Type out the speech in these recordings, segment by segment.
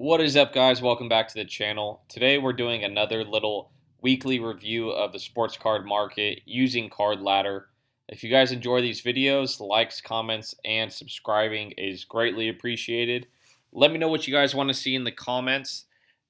What is up, guys? Welcome back to the channel. Today we're doing another little weekly review of the sports card market using Card Ladder. If you guys enjoy these videos, likes, comments, and subscribing is greatly appreciated. Let me know what you guys want to see in the comments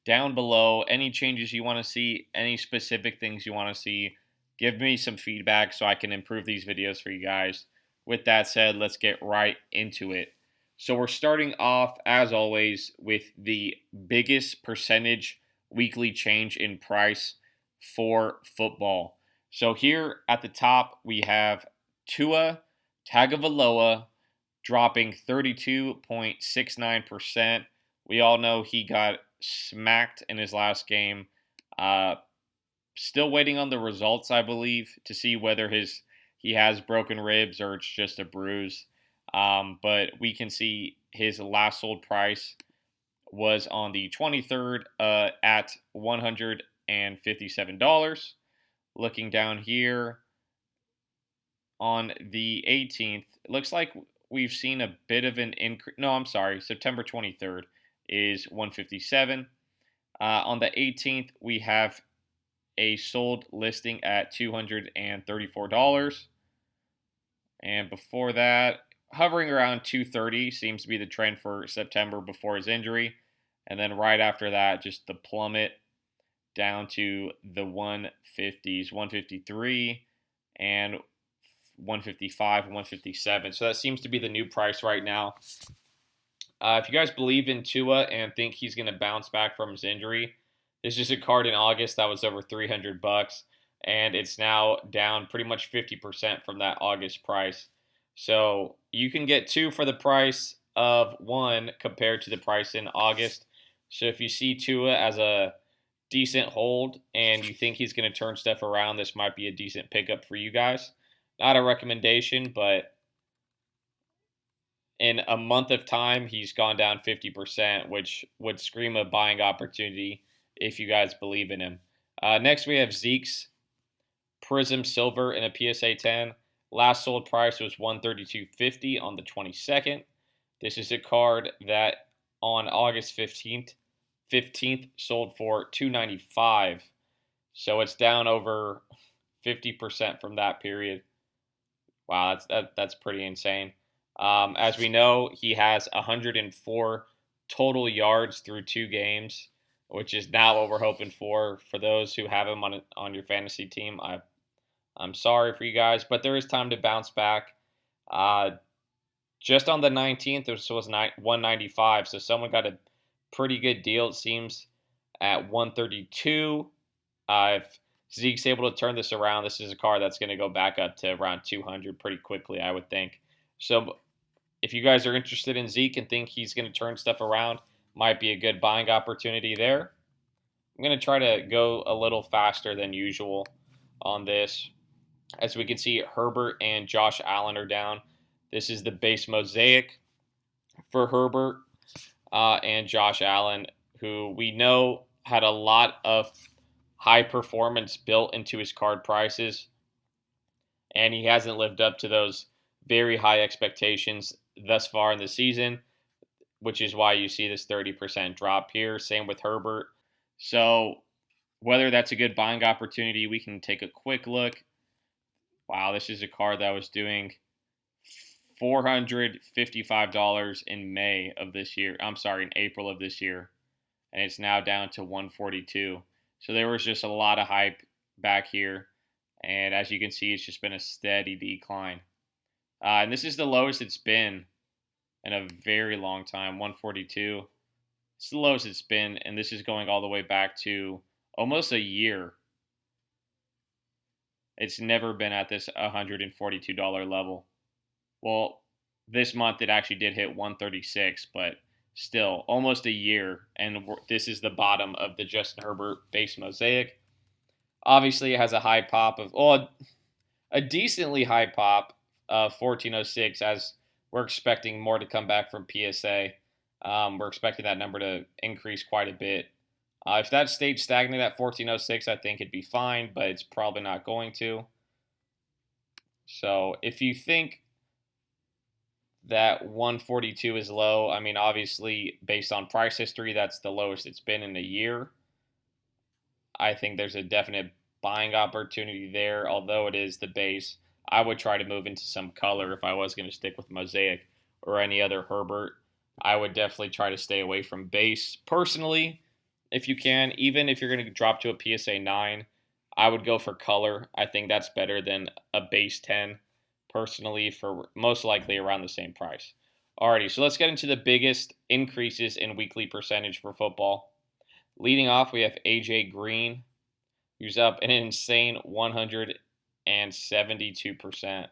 down below. Any changes you want to see, any specific things you want to see. Give me some feedback so I can improve these videos for you guys. With that said, let's get right into it. So we're starting off, as always, with the biggest percentage weekly change in price for football. So here at the top, we have Tua Tagovailoa dropping 32.69%. We all know he got smacked in his last game. Still waiting on the results, I believe, to see whether he has broken ribs or it's just a bruise. But we can see his last sold price was on the 23rd at $157. Looking down here on the 18th, it looks like we've seen a bit of an increase. No, I'm sorry. September 23rd is 157. On the 18th, we have a sold listing at $234. And before that, hovering around 230 seems to be the trend for September before his injury. And then right after that, just the plummet down to the 150s, 153 and 155 and 157. So that seems to be the new price right now. If you guys believe in Tua and think he's going to bounce back from his injury, this is a card in August that was over $300, and it's now down pretty much 50% from that August price. So you can get two for the price of one compared to the price in August. So if you see Tua as a decent hold and you think he's going to turn stuff around, this might be a decent pickup for you guys. Not a recommendation, but in a month of time, he's gone down 50%, which would scream a buying opportunity if you guys believe in him. Next, we have Zeke's Prism Silver in a PSA 10. Last sold price was $132.50 on the 22nd. This is a card that on August 15th sold for $295. So it's down over 50% from that period. Wow, that's pretty insane. As we know, he has 104 total yards through 2 games, which is not what we're hoping for those who have him on your fantasy team. I'm sorry for you guys, but there is time to bounce back. Just on the 19th, this was 195, so someone got a pretty good deal, it seems, at 132. If Zeke's able to turn this around, this is a card that's going to go back up to around 200 pretty quickly, I would think. So if you guys are interested in Zeke and think he's going to turn stuff around, might be a good buying opportunity there. I'm going to try to go a little faster than usual on this. As we can see, Herbert and Josh Allen are down. This is the base mosaic for Herbert and Josh Allen, who we know had a lot of high performance built into his card prices, and he hasn't lived up to those very high expectations thus far in the season, which is why you see this 30% drop here. Same with Herbert. So whether that's a good buying opportunity, we can take a quick look. Wow, this is a card that was doing $455 in May of this year. I'm sorry, in April of this year. And it's now down to $142. So there was just a lot of hype back here. And as you can see, it's just been a steady decline. And this is the lowest it's been in a very long time, 142. It's the lowest it's been, and this is going all the way back to almost a year. It's never been at this $142 level. Well, this month it actually did hit 136, but still almost a year, and this is the bottom of the Justin Herbert base mosaic. Obviously, it has a high pop of, a decently high pop of 1406, as we're expecting more to come back from PSA. We're expecting that number to increase quite a bit. If that stayed stagnant at 1406, I think it'd be fine, but it's probably not going to. So if you think that 142 is low. I mean, obviously, based on price history, that's the lowest it's been in a year. I think there's a definite buying opportunity there, although it is the base. I would try to move into some color if I was going to stick with Mosaic or any other Herbert. I would definitely try to stay away from base. Personally, if you can, even if you're going to drop to a PSA 9, I would go for color. I think that's better than a base 10, personally, for most likely around the same price. Alrighty, so let's get into the biggest increases in weekly percentage for football. Leading off, we have AJ Green, who's up an insane 172%.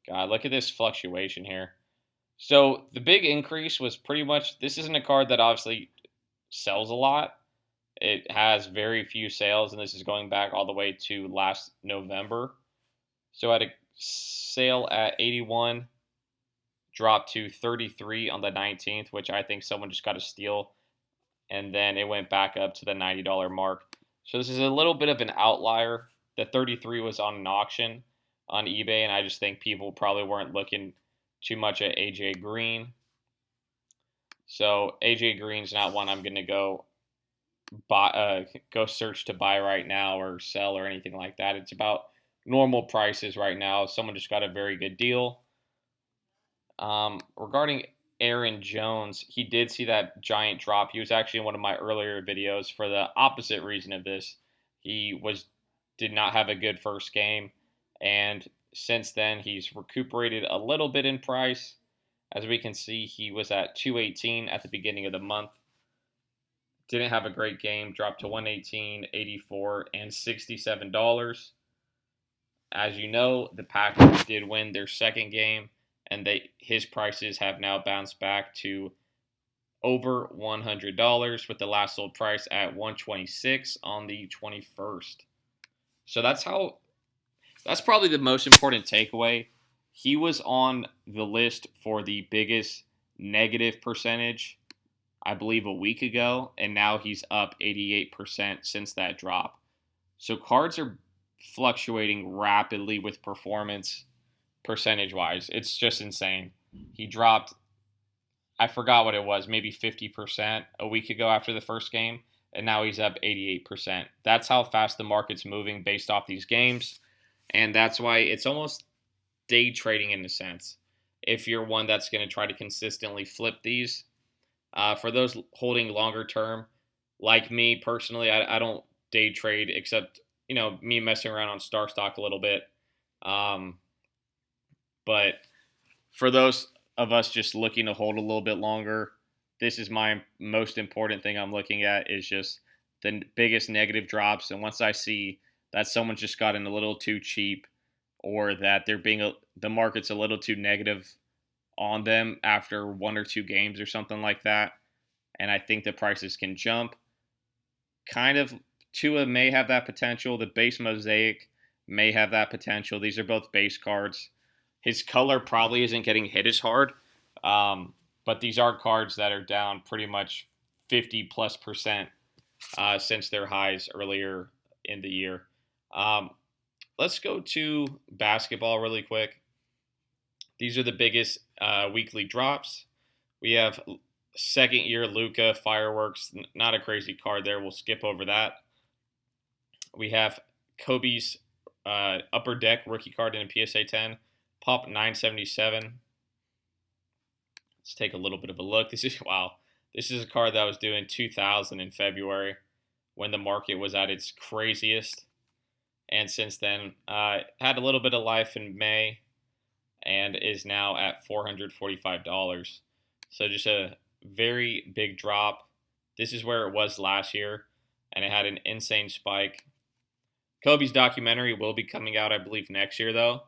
God, look at this fluctuation here. So the big increase was pretty much, this isn't a card that obviously sells a lot. It has very few sales, and this is going back all the way to last November. So at a sale at 81, dropped to 33 on the 19th, which I think someone just got a steal. And then it went back up to the $90 mark. So this is a little bit of an outlier. The 33 was on an auction on eBay, and I just think people probably weren't looking too much at AJ Green. So AJ Green's not one I'm going to go search to buy right now or sell or anything like that. It's about normal prices right now. Someone just got a very good deal. Regarding Aaron Jones, he did see that giant drop. He was actually in one of my earlier videos for the opposite reason of this. He did not have a good first game, and since then he's recuperated a little bit in price. As we can see, he was at 218 at the beginning of the month. Didn't have a great game, dropped to 118, 84, and $67. As you know, the Packers did win their second game, and his prices have now bounced back to over $100 with the last sold price at $126 on the 21st. So that's probably the most important takeaway. He was on the list for the biggest negative percentage, I believe, a week ago, and now he's up 88% since that drop. So cards are fluctuating rapidly with performance percentage-wise. It's just insane. He dropped, I forgot what it was, maybe 50% a week ago after the first game, and now he's up 88%. That's how fast the market's moving based off these games, and that's why it's almost day trading in a sense. If you're one that's going to try to consistently flip these, for those holding longer term, like me personally, I don't day trade except, me messing around on Star Stock a little bit. But for those of us just looking to hold a little bit longer, this is my most important thing I'm looking at, is just the biggest negative drops. And once I see that someone's just gotten a little too cheap, or that the market's a little too negative on them after one or two games or something like that, and I think the prices can jump. Kind of, Tua may have that potential. The base Mosaic may have that potential. These are both base cards. His color probably isn't getting hit as hard, but these are cards that are down pretty much 50+% since their highs earlier in the year. Let's go to basketball really quick. These are the biggest weekly drops. We have second year Luka Fireworks. Not a crazy card there. We'll skip over that. We have Kobe's Upper Deck rookie card in a PSA 10. Pop 977. Let's take a little bit of a look. This is a card that was due in 2000 in February when the market was at its craziest. And since then, had a little bit of life in May and is now at $445. So just a very big drop. This is where it was last year, and it had an insane spike. Kobe's documentary will be coming out, I believe, next year, though.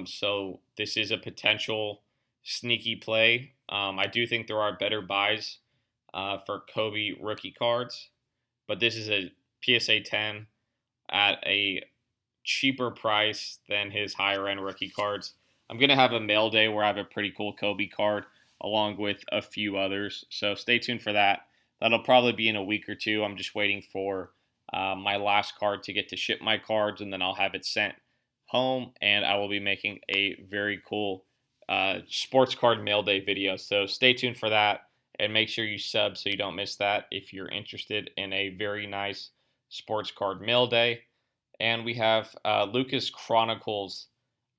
So this is a potential sneaky play. I do think there are better buys for Kobe rookie cards, but this is a PSA 10 at a cheaper price than his higher end rookie cards. I'm going to have a mail day where I have a pretty cool Kobe card along with a few others. So stay tuned for that. That'll probably be in a week or two. I'm just waiting for my last card to get to ship my cards, and then I'll have it sent home, and I will be making a very cool sports card mail day video. So stay tuned for that and make sure you sub so you don't miss that if you're interested in a very nice sports card mail day. And we have Lucas Chronicles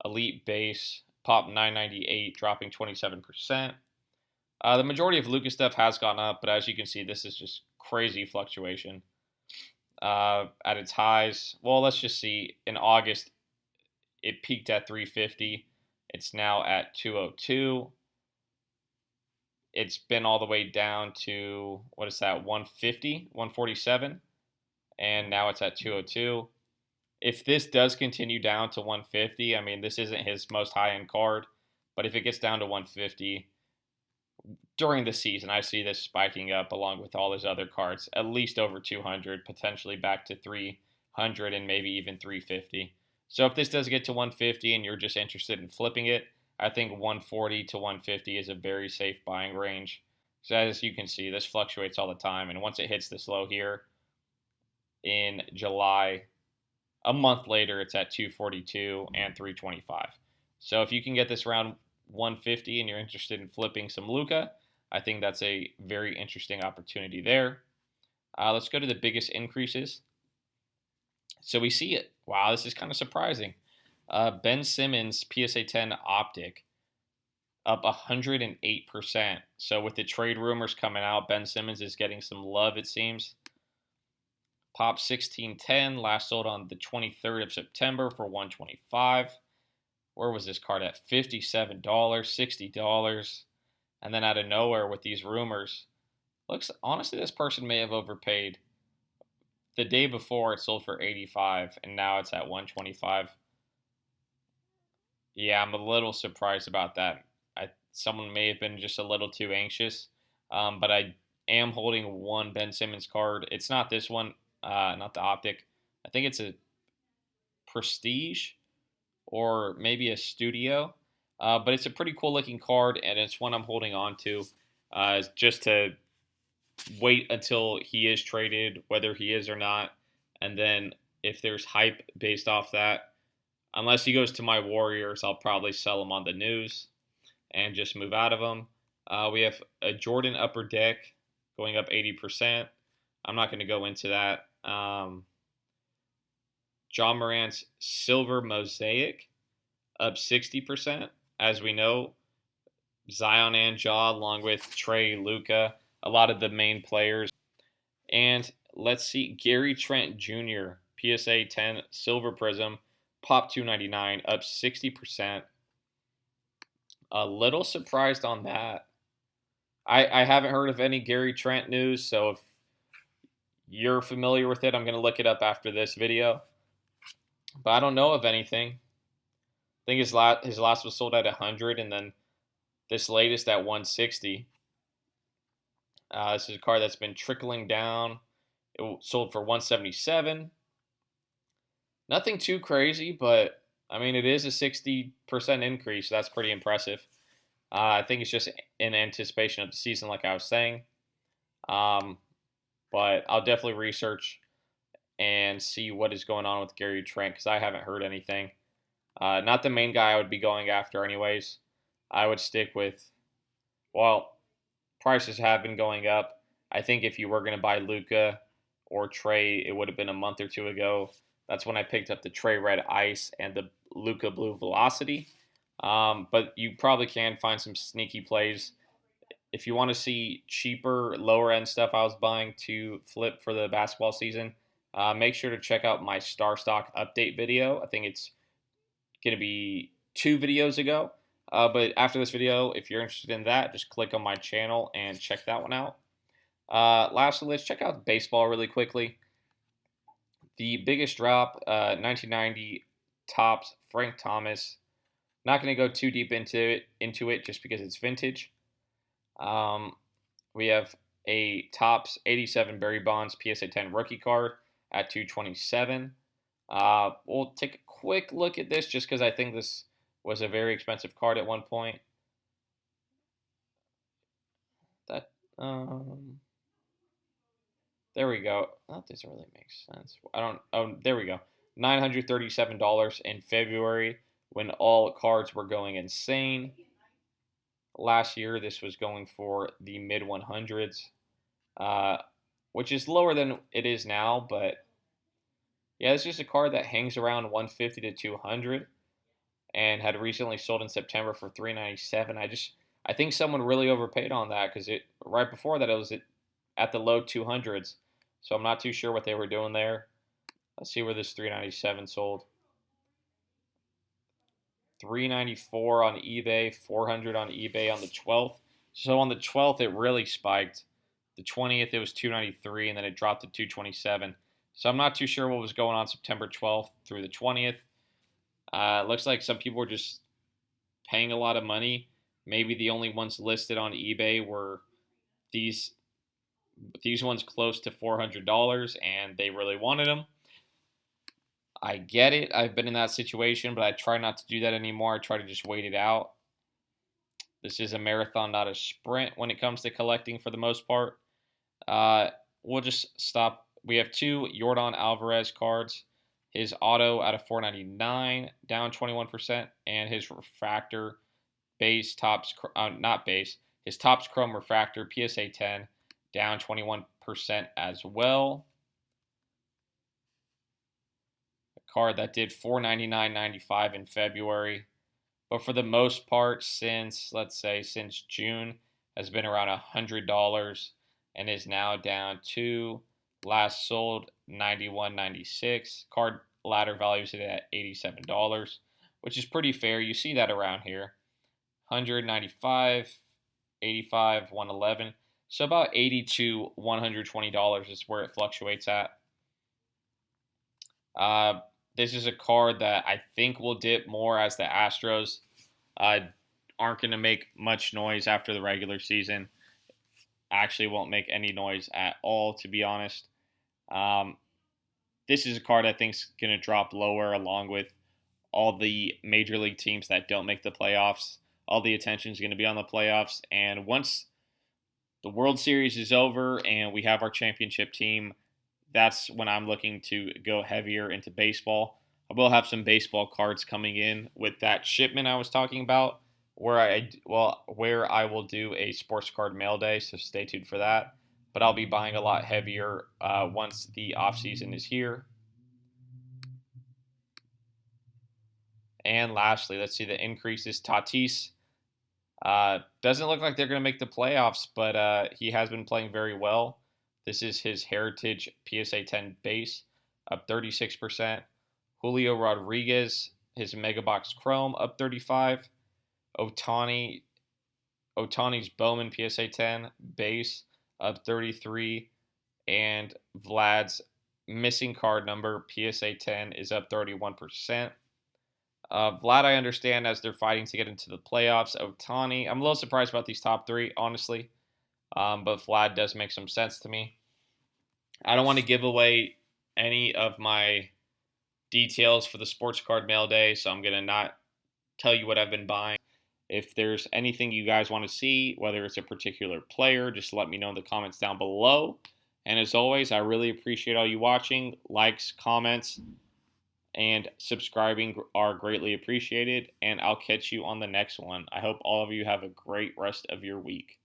Elite Base Pop 998 dropping 27%. The majority of Lucas stuff has gone up, but as you can see, this is just crazy fluctuation. At its highs, well, let's just see. In August, it peaked at 350. It's now at 202. It's been all the way down to, what is that, 150, 147, and now it's at 202. If this does continue down to 150, I mean, this isn't his most high-end card, but if it gets down to 150 during the season, I see this spiking up along with all his other cards, at least over 200, potentially back to 300 and maybe even 350. So if this does get to 150 and you're just interested in flipping it, I think 140 to 150 is a very safe buying range. So as you can see, this fluctuates all the time, and once it hits this low here in July, a month later, it's at 242 and 325. So if you can get this around 150 and you're interested in flipping some Luka, I think that's a very interesting opportunity there. Let's go to the biggest increases. So we see it. Wow, this is kind of surprising. Ben Simmons PSA 10 Optic up 108%. So with the trade rumors coming out, Ben Simmons is getting some love, it seems. Pop 1610 last sold on the 23rd of September for $125. Where was this card at? $57, $60. And then out of nowhere with these rumors, looks, honestly, this person may have overpaid. The day before it sold for 85 and now it's at 125. Yeah, I'm a little surprised about that. Someone may have been just a little too anxious. But I am holding one Ben Simmons card. It's not this one, not the Optic. I think it's a Prestige or maybe a Studio. But it's a pretty cool looking card, and it's one I'm holding on to just to wait until he is traded, whether he is or not. And then if there's hype based off that, unless he goes to my Warriors, I'll probably sell him on the news and just move out of them. We have a Jordan Upper Deck going up 80%. I'm not going to go into that. John Morant's Silver Mosaic up 60%. As we know, Zion and Ja, along with Trey, Luka, a lot of the main players. And let's see, Gary Trent Jr., PSA 10 Silver Prism, Pop 299, up 60%. A little surprised on that. I haven't heard of any Gary Trent news, so if you're familiar with it, I'm going to look it up after this video. But I don't know of anything. I think his last was sold at 100, and then this latest at 160. This is a card that's been trickling down. It sold for 177. Nothing too crazy, but I mean, it is a 60% increase. So that's pretty impressive. I think it's just in anticipation of the season, like I was saying. But I'll definitely research and see what is going on with Gary Trent because I haven't heard anything. Not the main guy I would be going after anyways. I would stick with, well, prices have been going up. I think if you were going to buy Luka or Trey, it would have been a month or two ago. That's when I picked up the Trey Red Ice and the Luka Blue Velocity. But you probably can find some sneaky plays. If you want to see cheaper, lower-end stuff I was buying to flip for the basketball season, make sure to check out my Star Stock update video. I think it's going to be 2 videos ago. But after this video, if you're interested in that, just click on my channel and check that one out. Lastly, let's check out baseball really quickly. The biggest drop, 1990 Topps Frank Thomas. Not going to go too deep into it just because it's vintage. We have a Topps 87 Barry Bonds PSA 10 rookie card at 227. We'll take a quick look at this just because I think this was a very expensive card at one point. That there we go. That doesn't really make sense. There we go. $937 in February when all cards were going insane. Last year, this was going for the mid 100s, uh, which is lower than it is now. But yeah, it's just a card that hangs around 150 to 200 and had recently sold in September for 397. I think someone really overpaid on that because it right before that it was at the low 200s. So I'm not too sure what they were doing there. Let's see where this 397 sold. 394 on eBay, 400 on eBay on the 12th. So on the 12th, it really spiked. The 20th, it was 293, and then it dropped to 227. So I'm not too sure what was going on September 12th through the 20th. It looks like some people were just paying a lot of money. Maybe the only ones listed on eBay were these ones close to $400, and they really wanted them. I get it. I've been in that situation, but I try not to do that anymore. I try to just wait it out. This is a marathon, not a sprint when it comes to collecting for the most part. Uh, we'll just stop. We have two Jordan Alvarez cards. His auto out of 499, down 21%, and his refractor base tops, not base, his tops chrome refractor PSA 10, down 21% as well. Card that did $499.95 in February, but for the most part, since June, has been around $100 and is now down to last sold $91.96. Card ladder values it at $87, which is pretty fair. You see that around here, 195, 85, 111. So about $80 to $120 is where it fluctuates at. This is a card that I think will dip more as the Astros aren't going to make much noise after the regular season. Actually, won't make any noise at all, to be honest. Um, this is a card I think is going to drop lower, along with all the major league teams that don't make the playoffs. All the attention is going to be on the playoffs, and once the World Series is over and we have our championship team, that's when I'm looking to go heavier into baseball. I will have some baseball cards coming in with that shipment I was talking about, where I will do a sports card mail day. So stay tuned for that. But I'll be buying a lot heavier once the off season is here. And lastly, let's see the increases. Tatis doesn't look like they're going to make the playoffs, but he has been playing very well. This is his Heritage PSA 10 base, up 36%. Julio Rodriguez, his Megabox Chrome, up 35. Ohtani's Bowman PSA 10 base, up 33. And Vlad's missing card number PSA 10 is up 31%. Vlad, I understand as they're fighting to get into the playoffs. Ohtani, I'm a little surprised about these top three, honestly. But Vlad does make some sense to me. I don't want to give away any of my details for the sports card mail day, so I'm going to not tell you what I've been buying. If there's anything you guys want to see, whether it's a particular player, just let me know in the comments down below. And as always, I really appreciate all you watching. Likes, comments, and subscribing are greatly appreciated. And I'll catch you on the next one. I hope all of you have a great rest of your week.